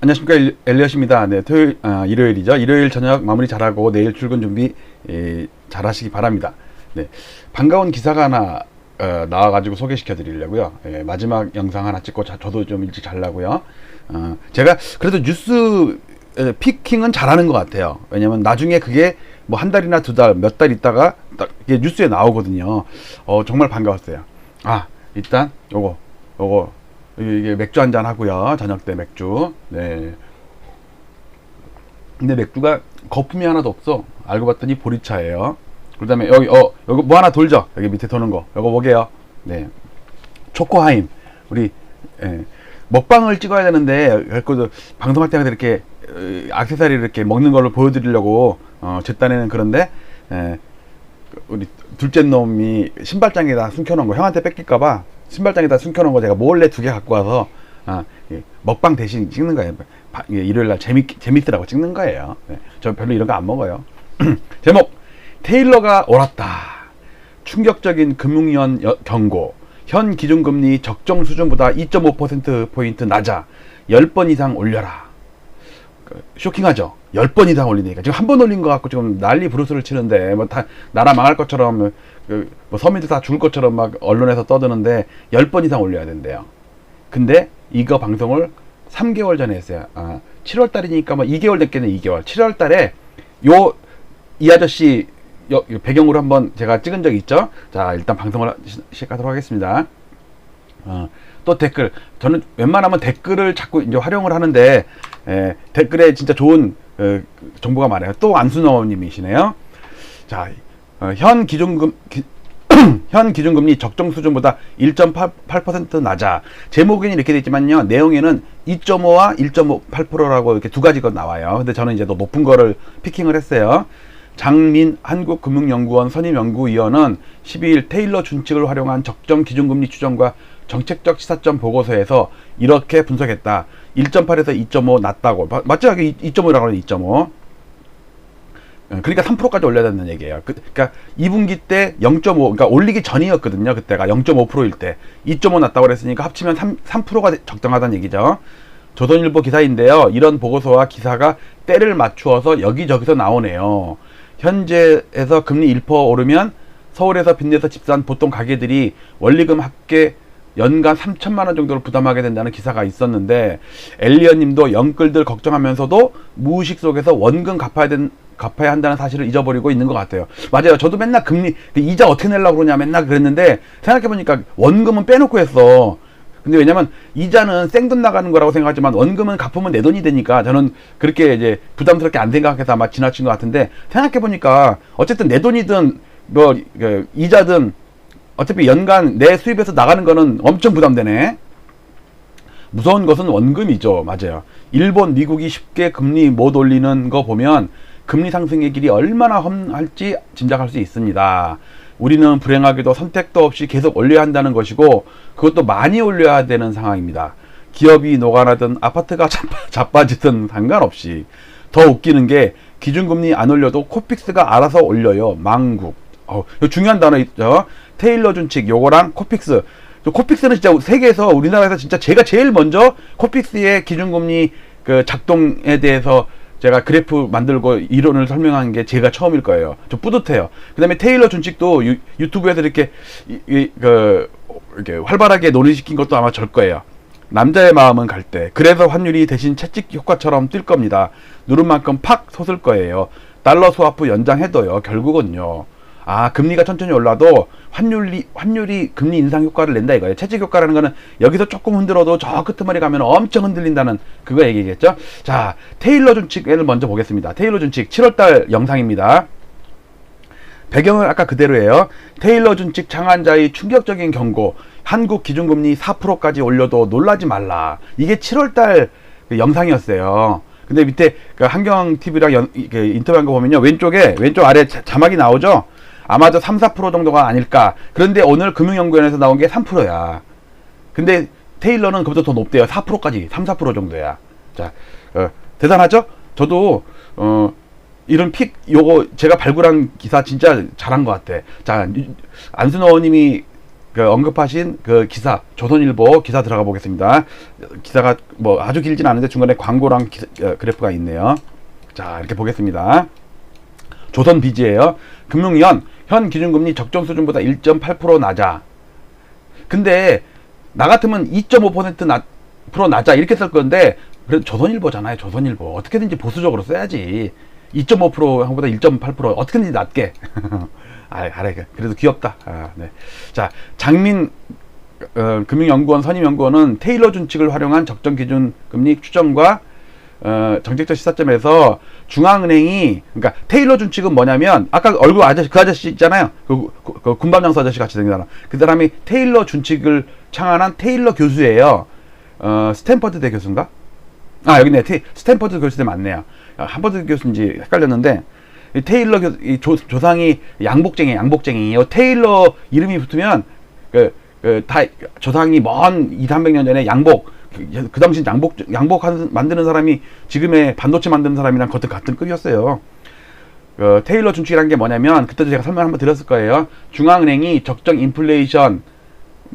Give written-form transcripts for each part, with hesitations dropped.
안녕하십니까, 엘리엇입니다. 네, 일요일이죠. 일요일 저녁 마무리 잘하고 내일 출근 준비 잘 하시기 바랍니다. 네, 반가운 기사가 하나 나와가지고 소개시켜 드리려고요. 마지막 영상 하나 찍고 저도 좀 일찍 자려고요. 제가 그래도 뉴스 피킹은 잘하는 것 같아요. 왜냐면 나중에 그게 뭐 한 달이나 두 달, 몇 달 있다가 딱 이게 뉴스에 나오거든요. 정말 반가웠어요. 일단 요거 이게 맥주 한잔 하고요. 저녁 때 맥주. 네. 근데 맥주가 거품이 하나도 없어. 알고 봤더니 보리차예요. 그 다음에 여기 뭐 하나 돌죠. 여기 밑에 도는 거. 요거 뭐게요? 네. 초코하임. 우리 먹방을 찍어야 되는데 그래도 방송할 때마다 이렇게 액세서리를 이렇게 먹는 거를 보여드리려고 제 딴에는 그런데 우리 둘째 놈이 신발장에다 숨겨놓은 거 형한테 뺏길까봐 신발장에다 숨겨놓은 거 제가 몰래 2개 갖고 와서 먹방 대신 찍는 거예요. 일요일날 재밌더라고 찍는 거예요. 네, 저 별로 이런 거 안 먹어요. 제목 테일러가 옳았다. 충격적인 금융위원 경고. 현 기준금리 적정 수준보다 2.5%포인트 낮아 10번 이상 올려라. 쇼킹하죠? 10번 이상 올리니까 지금 한 번 올린 거 갖고 지금 난리 부르스를 치는데 뭐 다 나라 망할 것처럼 뭐 서민들 다 죽을 것처럼 막 언론에서 떠드는데 10번 이상 올려야 된대요. 근데 이거 방송을 3개월 전에 했어요. 7월 달이니까 뭐 2개월 됐겠네. 2개월 7월 달에 이 아저씨 배경으로 한번 제가 찍은 적이 있죠. 자, 일단 방송을 시작하도록 하겠습니다. 또 댓글, 저는 웬만하면 댓글을 자꾸 이제 활용을 하는데 댓글에 진짜 좋은 정보가 많아요. 또 안순어님이시네요. 자, 현 기준금리 적정 수준보다 1.8% 낮아. 제목에는 이렇게 되어 있지만요, 내용에는 2.5와 1.58%라고 이렇게 두 가지가 나와요. 근데 저는 이제 더 높은 거를 피킹을 했어요. 장민 한국금융연구원 선임연구위원은 12일 테일러 준칙을 활용한 적정 기준금리 추정과 정책적 시사점 보고서에서 이렇게 분석했다. 1.8에서 2.5 낮다고. 맞죠? 여기 2.5라고 하는 2.5. 그러니까 3%까지 올려야 된다는 얘기예요. 그러니까 2분기 때 0.5, 그러니까 올리기 전이었거든요. 그때가 0.5%일 때 2.5 낮다고 그랬으니까 합치면 3%가 적정하다는 얘기죠. 조선일보 기사인데요. 이런 보고서와 기사가 때를 맞추어서 여기저기서 나오네요. 현재에서 금리 1% 오르면 서울에서 빚내서 집 산 보통 가게들이 원리금 합계 연간 3천만 원 정도를 부담하게 된다는 기사가 있었는데, 엘리언님도 영끌들 걱정하면서도 무의식 속에서 원금 갚아야 한다는 사실을 잊어버리고 있는 것 같아요. 맞아요. 저도 맨날 금리 이자 어떻게 내려고 그러냐 맨날 그랬는데, 생각해보니까 원금은 빼놓고 했어. 근데 왜냐면 이자는 생돈 나가는 거라고 생각하지만 원금은 갚으면 내 돈이 되니까 저는 그렇게 이제 부담스럽게 안 생각해서 아마 지나친 것 같은데, 생각해보니까 어쨌든 내 돈이든 뭐 이자든 어차피 연간 내 수입에서 나가는 거는 엄청 부담되네. 무서운 것은 원금이죠. 맞아요. 일본, 미국이 쉽게 금리 못 올리는 거 보면 금리 상승의 길이 얼마나 험할지 짐작할 수 있습니다. 우리는 불행하게도 선택도 없이 계속 올려야 한다는 것이고, 그것도 많이 올려야 되는 상황입니다. 기업이 녹아나든 아파트가 자빠지든 상관없이. 더 웃기는 게 기준금리 안 올려도 코픽스가 알아서 올려요. 망국. 중요한 단어 있죠. 테일러 준칙 요거랑 코픽스. 코픽스는 진짜 세계에서 우리나라에서 진짜 제가 제일 먼저 코픽스의 기준금리 그 작동에 대해서 제가 그래프 만들고 이론을 설명한 게 제가 처음일 거예요. 저 뿌듯해요. 그 다음에 테일러 준칙도 유튜브에서 이렇게 이렇게 활발하게 논의시킨 것도 아마 절 거예요. 남자의 마음은 갈 때. 그래서 환율이 대신 채찍 효과처럼 뛸 겁니다. 누른 만큼 팍 솟을 거예요. 달러 스와프 연장해도요. 결국은요. 금리가 천천히 올라도 환율이 금리 인상 효과를 낸다 이거예요. 채찍 효과라는 거는 여기서 조금 흔들어도 저 끄트머리 가면 엄청 흔들린다는 그거 얘기겠죠. 자, 테일러 준칙을 먼저 보겠습니다. 테일러 준칙 7월달 영상입니다. 배경은 아까 그대로예요. 테일러 준칙 창안자의 충격적인 경고. 한국 기준금리 4%까지 올려도 놀라지 말라. 이게 7월달 영상이었어요. 근데 밑에 한경TV랑 인터뷰한 거 보면요. 왼쪽 아래 자막이 나오죠. 아마도 3, 4% 정도가 아닐까. 그런데 오늘 금융연구원에서 나온 게 3%야. 근데 테일러는 그보다 더 높대요. 4%까지 3, 4% 정도야. 자, 대단하죠? 저도 이런 픽 요거 제가 발굴한 기사 진짜 잘한 것 같아. 자, 안순호님이 언급하신 그 기사, 조선일보 기사 들어가 보겠습니다. 기사가 뭐 아주 길진 않은데 중간에 광고랑 그래프가 있네요. 자, 이렇게 보겠습니다. 조선비지예요. 금융위원 현 기준금리 적정 수준보다 1.8% 낮아. 근데 나 같으면 2.5% 낮아 이렇게 쓸 건데, 그래도 조선일보잖아요. 조선일보 어떻게든지 보수적으로 써야지. 2.5%보다 1.8% 어떻게든지 낮게. 알아. 그래도 귀엽다. 네. 자, 장민 금융연구원 선임연구원은 테일러 준칙을 활용한 적정 기준 금리 추정과 정책적 시사점에서 중앙은행이, 그러니까 테일러 준칙은 뭐냐면, 아까 얼굴 아저씨, 그 아저씨 있잖아요. 그 군밤장수 아저씨 같이 생긴 사람. 그 사람이 테일러 준칙을 창안한 테일러 교수예요. 스탠퍼드대 교수인가? 여기네. 스탠퍼드 교수대 맞네요. 하버드 교수인지 헷갈렸는데, 이 테일러 조상이 양복쟁이. 테일러 이름이 붙으면 다 조상이 먼 200~300년 전에 양복, 그 당시 양복 만드는 사람이 지금의 반도체 만드는 사람이랑 같은 급이었어요. 테일러 준칙이라는 게 뭐냐면, 그때도 제가 설명 한번 드렸을 거예요. 중앙은행이 적정 인플레이션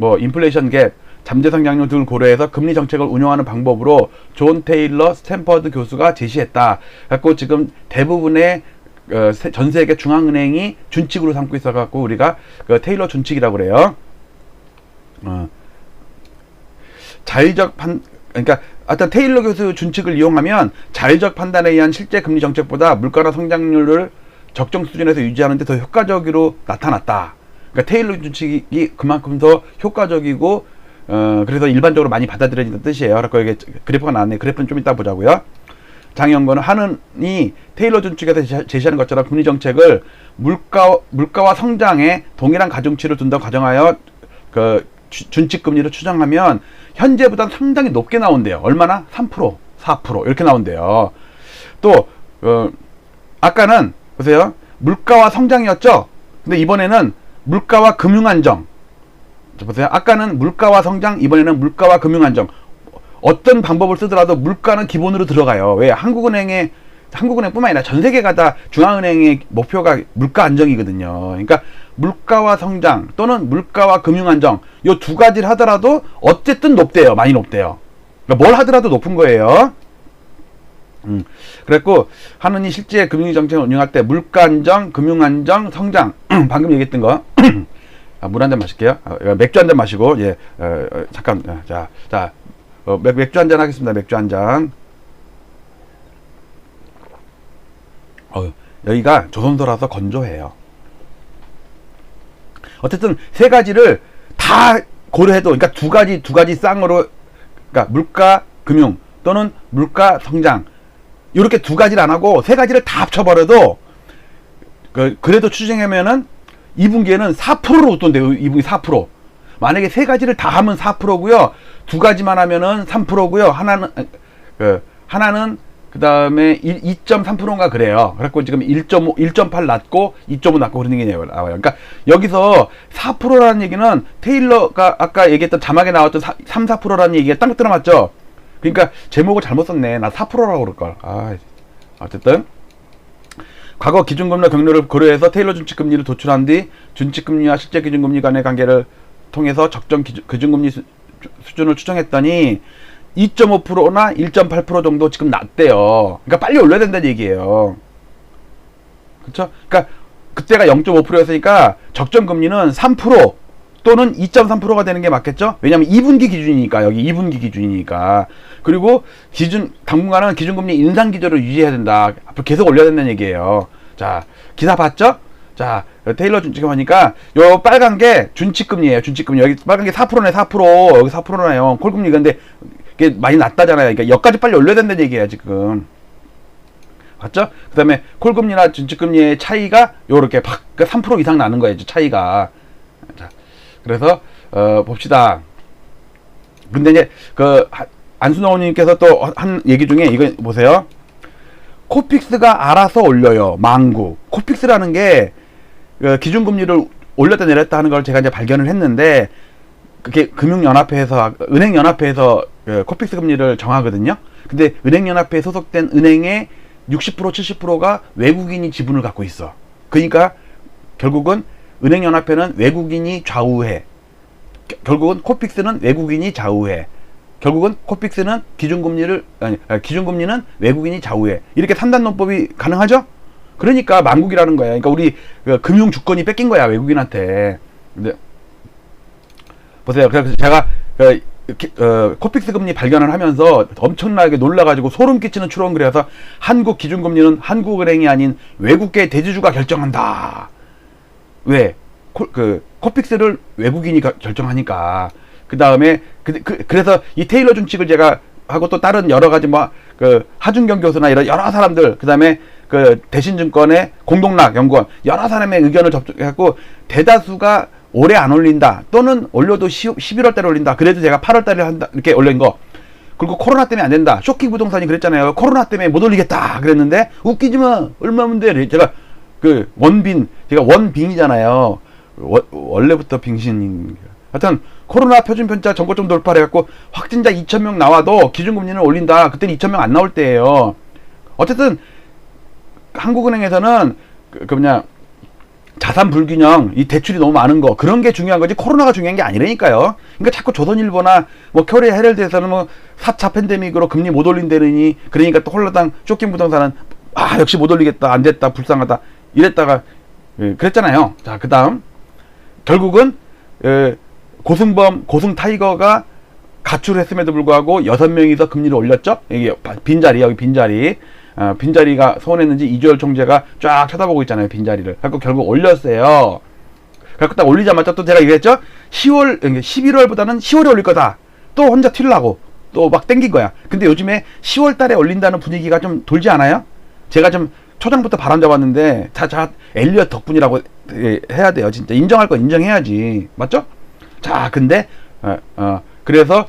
갭, 잠재 성장률 등을 고려해서 금리 정책을 운용하는 방법으로 존 테일러 스탠퍼드 교수가 제시했다. 갖고 지금 대부분의 전 세계 중앙은행이 준칙으로 삼고 있어갖고 우리가 테일러 준칙이라고 그래요. 그러니까 어떤 테일러 교수 준칙을 이용하면 자율적 판단에 의한 실제 금리 정책보다 물가나 성장률을 적정 수준에서 유지하는 데 더 효과적으로 나타났다. 그러니까 테일러 준칙이 그만큼 더 효과적이고, 그래서 일반적으로 많이 받아들여진다는 뜻이에요. 그래서 이게 그래프가 나왔네. 그래프는 좀 이따 보자고요. 장연구원은 하는이 테일러 준칙에서 제시하는 것처럼 금리 정책을 물가와 성장에 동일한 가중치를 둔다고 가정하여 준칙 금리를 추정하면 현재보다 상당히 높게 나온대요. 얼마나? 3%, 4% 이렇게 나온대요. 또 아까는 보세요. 물가와 성장이었죠. 근데 이번에는 물가와 금융안정. 보세요. 아까는 물가와 성장, 이번에는 물가와 금융안정. 어떤 방법을 쓰더라도 물가는 기본으로 들어가요. 왜? 한국은행뿐만 아니라 전 세계가 다 중앙은행의 목표가 물가 안정이거든요. 그러니까 물가와 성장 또는 물가와 금융안정, 요 두 가지를 하더라도 어쨌든 높대요. 많이 높대요. 그러니까 뭘 하더라도 높은 거예요. 그랬고, 하느니 실제 금융정책을 운영할 때 물가 안정, 금융안정, 성장, 방금 얘기했던 거. 물 한 잔 마실게요. 맥주 한 잔 마시고, 잠깐, 맥주 한 잔 하겠습니다. 맥주 한 잔. 여기가 조선소라서 건조해요. 어쨌든 세 가지를 다 고려해도, 그러니까 두 가지 쌍으로, 그러니까 물가, 금융 또는 물가, 성장, 이렇게 두 가지를 안 하고 세 가지를 다 합쳐버려도 그래도 추정하면은 2분기에는 4%로 웃돈대요. 2분기 4%. 만약에 세 가지를 다 하면 4%고요. 두 가지만 하면은 3%고요. 하나는 그 다음에 2.3%인가 그래요. 그래갖고 지금 1.5, 1.8 낮고 2.5 낮고 그런 얘기 나와요. 그러니까 여기서 4%라는 얘기는 테일러가 아까 얘기했던 자막에 나왔던 3, 4%라는 얘기가 딱 들어맞죠. 그러니까 제목을 잘못 썼네. 나 4%라고 그럴걸. 어쨌든 과거 기준금리와 경로를 고려해서 테일러 준칙금리를 도출한 뒤 준칙금리와 실제 기준금리 간의 관계를 통해서 적정 기준금리 수준을 추정했더니 2.5%나 1.8% 정도 지금 낮대요. 그러니까 빨리 올려야 된다는 얘기예요. 그렇죠? 그러니까 그때가 0.5%였으니까 적정 금리는 3% 또는 2.3%가 되는 게 맞겠죠? 왜냐면 2분기 기준이니까, 여기 2분기 기준이니까. 그리고 당분간은 기준금리 인상 기조를 유지해야 된다. 앞으로 계속 올려야 된다는 얘기예요. 자, 기사 봤죠? 자, 테일러 준칙 하니까 요 빨간 게 준칙금리예요. 준칙금리. 여기 빨간 게 4%네, 4%. 여기 4%나요. 콜금리. 근데 이게 많이 낮다잖아요. 그러니까 여기까지 빨리 올려야 된다는 얘기예요, 지금. 맞죠? 그 다음에 콜금리나 준칙금리의 차이가 요렇게 3% 이상 나는 거예요, 차이가. 자, 그래서 봅시다. 근데 이제 안순호님께서 또 한 얘기 중에 이거 보세요. 코픽스가 알아서 올려요. 망구. 코픽스라는 게 그 기준금리를 올렸다 내렸다 하는 걸 제가 이제 발견을 했는데, 그게 금융연합회에서, 은행연합회에서 그 코픽스 금리를 정하거든요. 근데 은행연합회에 소속된 은행의 60% 70%가 외국인이 지분을 갖고 있어. 그러니까 결국은 은행연합회는 외국인이 좌우해. 결국은 코픽스는 외국인이 좌우해. 결국은 코픽스는 기준금리는 외국인이 좌우해. 이렇게 3단 논법이 가능하죠? 그러니까 망국이라는 거야. 그러니까 우리 그 금융 주권이 뺏긴 거야, 외국인한테. 근데 보세요. 그래서 제가 코픽스 금리 발견을 하면서 엄청나게 놀라가지고 소름 끼치는 추론 그래서 한국 기준금리는 한국은행이 아닌 외국계 대주주가 결정한다. 왜? 코픽스를 외국인이 결정하니까. 그 다음에 그래서 이 테일러 준칙을 제가 하고 또 다른 여러 가지 하준경 교수나 이런 여러 사람들, 그 다음에 대신증권의 공동락 연구원 여러 사람의 의견을 접촉해갖고 대다수가 올해 안 올린다, 또는 올려도 11월 달에 올린다. 그래도 제가 8월 달에 한다, 이렇게 올린 거. 그리고 코로나 때문에 안 된다. 쇼킹 부동산이 그랬잖아요. 코로나 때문에 못 올리겠다 그랬는데, 웃기지 마, 얼마면 돼. 제가 제가 원빙이잖아요. 원래부터 빙신인. 하여튼 코로나 표준편차 전고점 돌파를 해갖고 확진자 2,000명 나와도 기준금리는 올린다. 그때는 2,000명 안 나올 때예요. 어쨌든 한국은행에서는 자산 불균형, 이 대출이 너무 많은 거, 그런 게 중요한 거지 코로나가 중요한 게 아니라니까요. 그러니까 자꾸 조선일보나 코리아 헤럴드에서는 4차 팬데믹으로 금리 못 올린다느니, 그러니까 또 홀라당 쇼킹 부동산은 역시 못 올리겠다, 안 됐다, 불쌍하다 이랬다가 그랬잖아요. 자, 그 다음 결국은 고승범, 고승타이거가 가출을 했음에도 불구하고 6명이서 금리를 올렸죠. 이게 빈자리, 여기 빈자리. 빈자리가 서운했는지 이주열 총재가 쫙 쳐다보고 있잖아요. 빈자리를. 그래서 결국 올렸어요. 그래서 딱 올리자마자 또 제가 얘기했죠. 11월보다는 10월에 올릴 거다. 또 혼자 튀려고 또 막 땡긴 거야. 근데 요즘에 10월 달에 올린다는 분위기가 좀 돌지 않아요? 제가 좀 초장부터 바람 잡았는데 엘리엇 덕분이라고 해야 돼요. 진짜 인정할 건 인정해야지. 맞죠? 자, 근데 그래서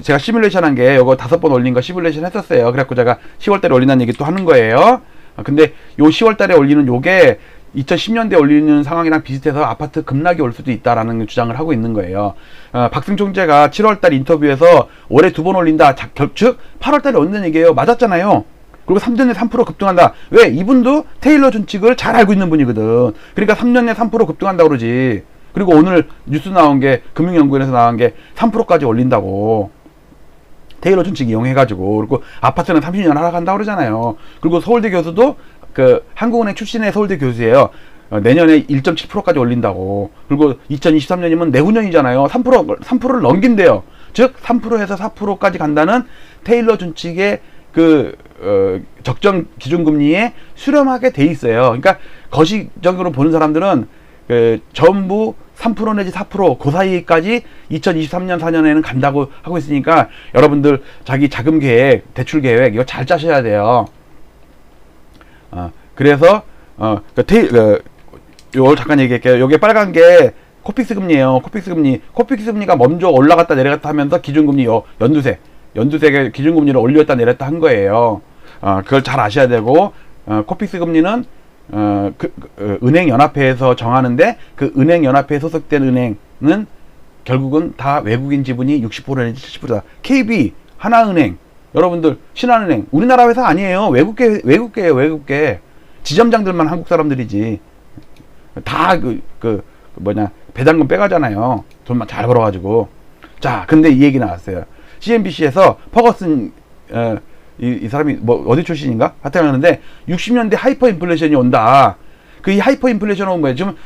제가 시뮬레이션 한 게 요거 5번 올린 거 시뮬레이션 했었어요. 그래갖고 제가 10월 달에 올린다는 얘기 또 하는 거예요. 근데 요 10월 달에 올리는 요게 2010년대 올리는 상황이랑 비슷해서 아파트 급락이 올 수도 있다라는 주장을 하고 있는 거예요. 박승 총재가 7월 달 인터뷰에서 올해 2번 올린다. 즉 8월 달에 올린다는 얘기예요. 맞았잖아요. 그리고 3년 내 3% 급등한다. 왜? 이분도 테일러 준칙을 잘 알고 있는 분이거든. 그러니까 3년 내 3% 급등한다 그러지. 그리고 오늘 뉴스 나온 게, 금융연구원에서 나온 게 3%까지 올린다고. 테일러 준칙 이용해가지고. 그리고 아파트는 30년 하락한다고 그러잖아요. 그리고 서울대 교수도 한국은행 출신의 서울대 교수예요. 내년에 1.7%까지 올린다고. 그리고 2023년이면 내후년이잖아요. 3%를 넘긴대요. 즉, 3%에서 4%까지 간다는 테일러 준칙의 적정 기준금리에 수렴하게 돼 있어요. 그러니까 거시적으로 보는 사람들은 전부 3% 내지 4% 그 사이까지 2023년 4년에는 간다고 하고 있으니까 여러분들 자기 자금 계획, 대출 계획 이거 잘 짜셔야 돼요. 그래서 요 잠깐 얘기할게요. 요게 빨간 게 코픽스 금리예요. 코픽스 금리가 먼저 올라갔다 내려갔다 하면서 기준금리 연두색 기준금리를 올렸다 내렸다 한 거예요. 그걸 잘 아셔야 되고, 코픽스 금리는 은행연합회에서 정하는데, 그 은행연합회에 소속된 은행은 결국은 다 외국인 지분이 60% 내지 70%다. KB, 하나은행, 여러분들 신한은행, 우리나라 회사 아니에요. 외국계예요. 외국계. 지점장들만 한국 사람들이지. 다 배당금 빼가잖아요. 돈만 잘 벌어가지고. 자, 근데 이 얘기 나왔어요. CNBC에서 퍼거슨 이 사람이 어디 출신인가? 하여튼 하는데 60년대 하이퍼 인플레이션이 온다. 이 하이퍼 인플레이션 온 거예요. 지금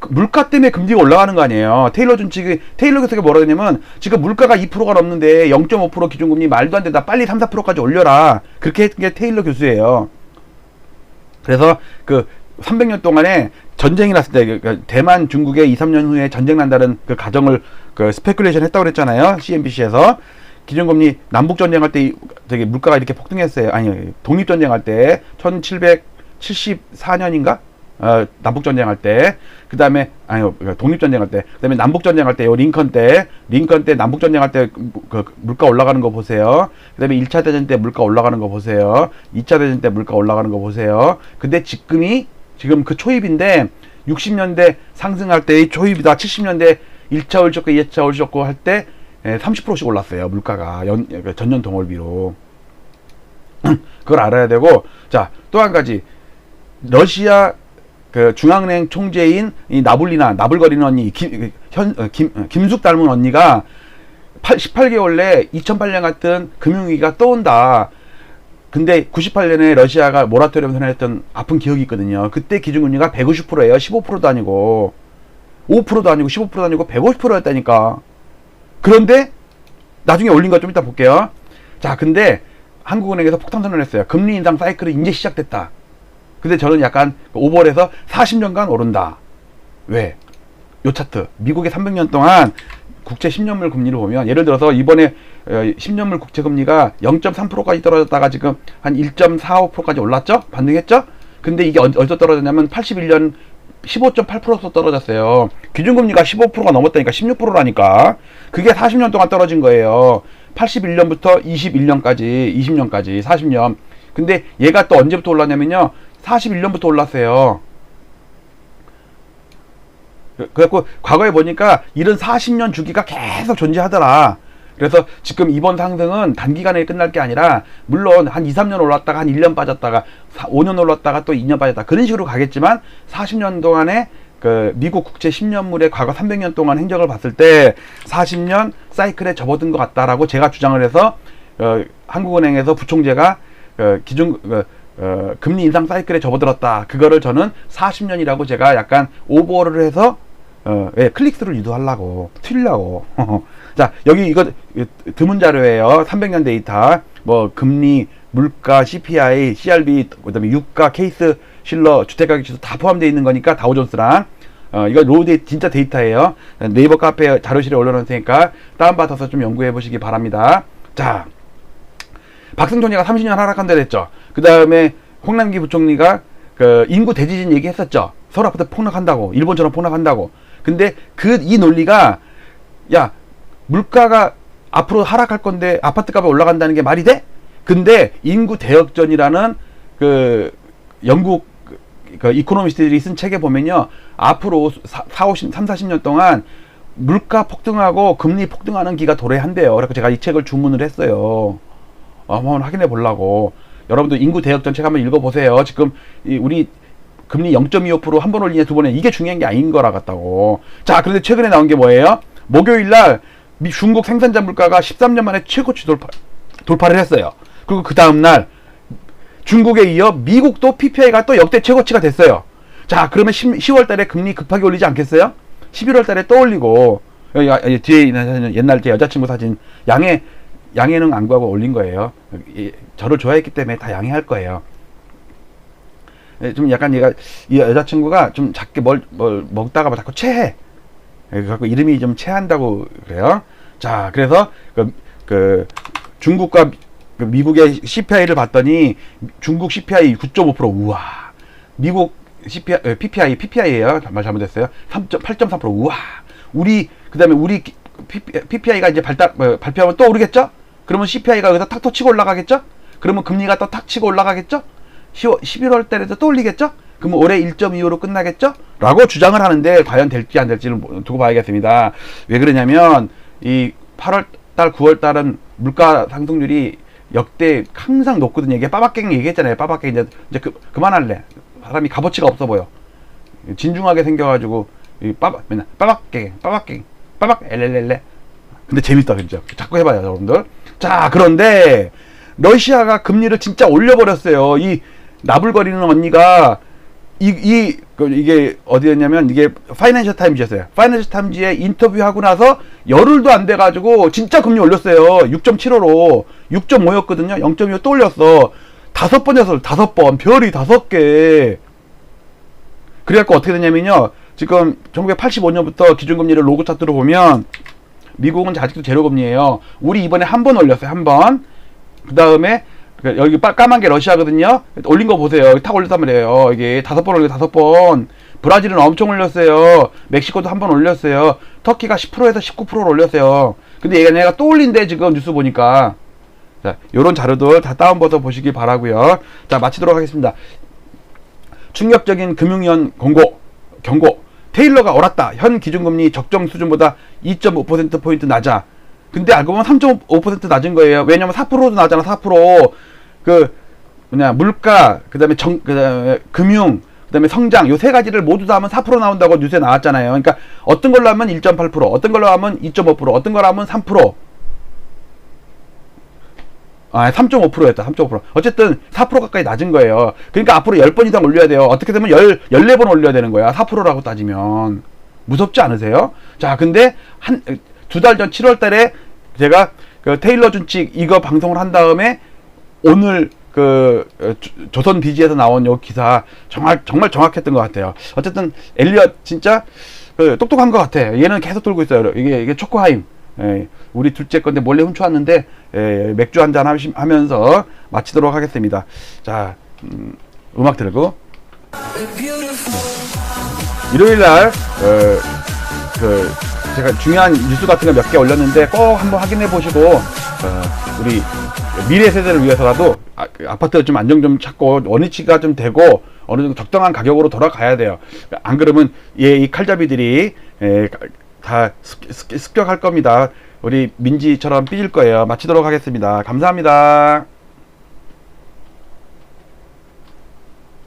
물가 때문에 금리가 올라가는 거 아니에요. 테일러 교수가 뭐라 그러냐면 지금 물가가 2%가 넘는데 0.5% 기준금리 말도 안 된다. 빨리 3, 4%까지 올려라. 그렇게 했던 게 테일러 교수예요. 그래서 300년 동안에 전쟁이 났을 때 대만 중국에 2, 3년 후에 전쟁 난다는 가정을 스페큘레이션 했다고 그랬잖아요. CNBC에서 기준금리 남북전쟁 할 때 되게 물가가 이렇게 폭등했어요. 아니, 독립전쟁 할 때 1774년인가? 남북전쟁 할 때. 그 다음에 독립전쟁 할 때. 그 다음에 남북전쟁 할 때 링컨 때 남북전쟁 할 때 물가 올라가는 거 보세요. 그 다음에 1차 대전 때 물가 올라가는 거 보세요. 2차 대전 때 물가 올라가는 거 보세요. 근데 지금 초입인데 60년대 상승할 때의 초입이다. 70년대 1차 올 쇼크, 2차 올 쇼크 할 때 30%씩 올랐어요. 물가가 전년 동월비로. 그걸 알아야 되고, 자, 또 한 가지. 러시아 그 중앙은행 총재인 이 나불거리는 언니, 김숙 닮은 언니가 18개월 내에 2008년 같은 금융위기가 또 온다. 근데 98년에 러시아가 모라토리엄 선언했던 아픈 기억이 있거든요. 그때 기준금리가 150%예요. 15%도 아니고 5%도 아니고 15%도 아니고 150%였다니까. 그런데 나중에 올린 거 좀 이따 볼게요. 자, 근데 한국은행에서 폭탄 선언을 했어요. 금리 인상 사이클이 이제 시작됐다. 근데 저는 약간 오버해서 40년간 오른다. 왜? 요 차트. 미국의 300년 동안 국채 10년물 금리를 보면, 예를 들어서 이번에 10년물 국채 금리가 0.3%까지 떨어졌다가 지금 한 1.45%까지 올랐죠? 반등했죠? 근데 이게 어디서 떨어졌냐면 81년 15.8%로 떨어졌어요. 기준금리가 15%가 넘었다니까 16%라니까. 그게 40년 동안 떨어진 거예요. 81년부터 21년까지, 20년까지, 40년. 근데 얘가 또 언제부터 올랐냐면요. 41년부터 올랐어요. 그래갖고 과거에 보니까 이런 40년 주기가 계속 존재하더라. 그래서 지금 이번 상승은 단기간에 끝날 게 아니라, 물론 한 2, 3년 올랐다가 한 1년 빠졌다가 5년 올랐다가 또 2년 빠졌다, 그런 식으로 가겠지만 40년 동안에 그 미국 국채 10년물의 과거 300년 동안 행적을 봤을 때 40년 사이클에 접어든 것 같다라고 제가 주장을 해서 한국은행에서 부총재가 기준 금리 인상 사이클에 접어들었다. 그거를 저는 40년이라고 제가 약간 오버를 해서 클릭수를 유도하려고, 튀려고. 자, 여기 이거 드문 자료예요. 300년 데이터. 뭐 금리, 물가, CPI, CRB, 그다음에 유가, 케이스, 실러, 주택가격 지수 다 포함되어 있는 거니까, 다우존스랑. 이거 진짜 데이터예요. 네이버 카페 자료실에 올려놓을 테니까 다운받아서 좀 연구해 보시기 바랍니다. 자, 박승촌이가 30년 하락한다 그랬죠. 그 다음에 홍남기 부총리가 그 인구 대지진 얘기했었죠. 서울 아파트 폭락한다고, 일본처럼 폭락한다고. 근데 이 논리가, 야, 물가가 앞으로 하락할 건데 아파트 값이 올라간다는 게 말이 돼? 근데 인구 대역전이라는 그 영국 그 이코노미스트들이 쓴 책에 보면요, 앞으로 40년 동안 물가 폭등하고 금리 폭등하는 기가 도래한대요. 그래서 제가 이 책을 주문을 했어요. 한번 확인해 보려고. 여러분들 인구 대역전 책 한번 읽어보세요. 지금 우리 금리 0.25% 한 번 올리냐 두 번에, 이게 중요한 게 아닌 거라 같다고. 자, 그런데 최근에 나온 게 뭐예요? 목요일날 중국 생산자 물가가 13년 만에 최고치 돌파를 했어요. 그리고 그 다음날 중국에 이어 미국도 PPI가 또 역대 최고치가 됐어요. 자, 그러면 10월 달에 금리 급하게 올리지 않겠어요? 11월 달에 또 올리고, 뒤에 있는 사진은 옛날 제 여자친구 사진, 양해는 안 구하고 올린 거예요. 저를 좋아했기 때문에 다 양해할 거예요. 좀 약간 이 여자친구가 좀 작게 뭘 먹다가 자꾸 체해. 그래갖고 이름이 좀 체한다고 그래요. 자, 그래서 중국과 미국의 CPI를 봤더니 중국 CPI 9.5%, 우와. 미국 PPI예요. 말 잘못했어요. 8.3%, 우와. 그다음에 우리 PPI가 이제 발표하면 또 오르겠죠? 그러면 CPI가 여기서 탁 치고 올라가겠죠? 그러면 금리가 또 탁 치고 올라가겠죠? 11월 달에도 또 올리겠죠? 그러면 올해 1.25로 끝나겠죠? 라고 주장을 하는데, 과연 될지 안 될지를 두고 봐야겠습니다. 왜 그러냐면 이 8월 달, 9월 달은 물가 상승률이 역대 항상 높거든요. 이게 빠박갱 얘기했잖아요. 빠박갱. 이제 그만할래. 사람이 값어치가 없어 보여. 진중하게 생겨가지고 맨날 빠박갱 엘렐렐레. 근데 재밌다, 그죠? 자꾸 해봐요, 여러분들. 자, 그런데 러시아가 금리를 진짜 올려버렸어요. 이 나불거리는 언니가 이게 어디였냐면, 이게 파이낸셜 타임즈였어요. 파이낸셜 타임즈에 인터뷰하고 나서 열흘도 안 돼가지고 진짜 금리 올렸어요. 6.75로 6.5였거든요. 0.25 또 올렸어. 5번이었어. 5번. 별이 5개. 그래갖고 어떻게 되냐면요, 지금 1985년부터 기준금리를 로그 차트로 보면 미국은 아직도 제로금리예요. 우리 이번에 한 번 올렸어요. 한 번. 그 다음에 여기 까만 게 러시아거든요. 올린 거 보세요. 탁 올렸단 말이에요. 이게 5번 올려, 5번. 브라질은 엄청 올렸어요. 멕시코도 한 번 올렸어요. 터키가 10%에서 19%를 올렸어요. 근데 얘가 또 올린대, 지금 뉴스 보니까. 자, 요런 자료들 다 다운받아 보시기 바라고요. 자, 마치도록 하겠습니다. 충격적인 금융위원 공고. 경고. 테일러가 옳았다. 현 기준금리 적정 수준보다 2.5%포인트 낮아. 근데 알고 보면 3.5% 낮은 거예요. 왜냐면 4%도 낮잖아. 4%. 물가, 그다음에 금융, 그다음에 성장, 요 세 가지를 모두 다 하면 4% 나온다고 뉴스에 나왔잖아요. 그러니까 어떤 걸로 하면 1.8%, 어떤 걸로 하면 2.5%, 어떤 걸로 하면 3%. 3.5%였다. 3.5%. 어쨌든 4% 가까이 낮은 거예요. 그러니까 앞으로 10번 이상 올려야 돼요. 어떻게 되면 14번 올려야 되는 거야. 4%라고 따지면. 무섭지 않으세요? 자, 근데 두 달 전 7월 달에 제가 그 테일러 준칙 이거 방송을 한 다음에 오늘 조선 비지에서 나온 요 기사 정말 정확했던 것 같아요. 어쨌든 엘리엇 진짜 똑똑한 것 같아. 얘는 계속 돌고 있어요. 이게 초코하임. 우리 둘째 건데 몰래 훔쳐왔는데 맥주 한잔 하면서 마치도록 하겠습니다. 자, 음악 들고 일요일날 제가 중요한 뉴스 같은 거 몇 개 올렸는데 꼭 한번 확인해 보시고 우리 미래 세대를 위해서라도 아파트 좀 안정 좀 찾고 원위치가 좀 되고 어느 정도 적당한 가격으로 돌아가야 돼요. 안 그러면 이 칼잡이들이 다 습격할 겁니다. 우리 민지처럼 삐질 거예요. 마치도록 하겠습니다. 감사합니다.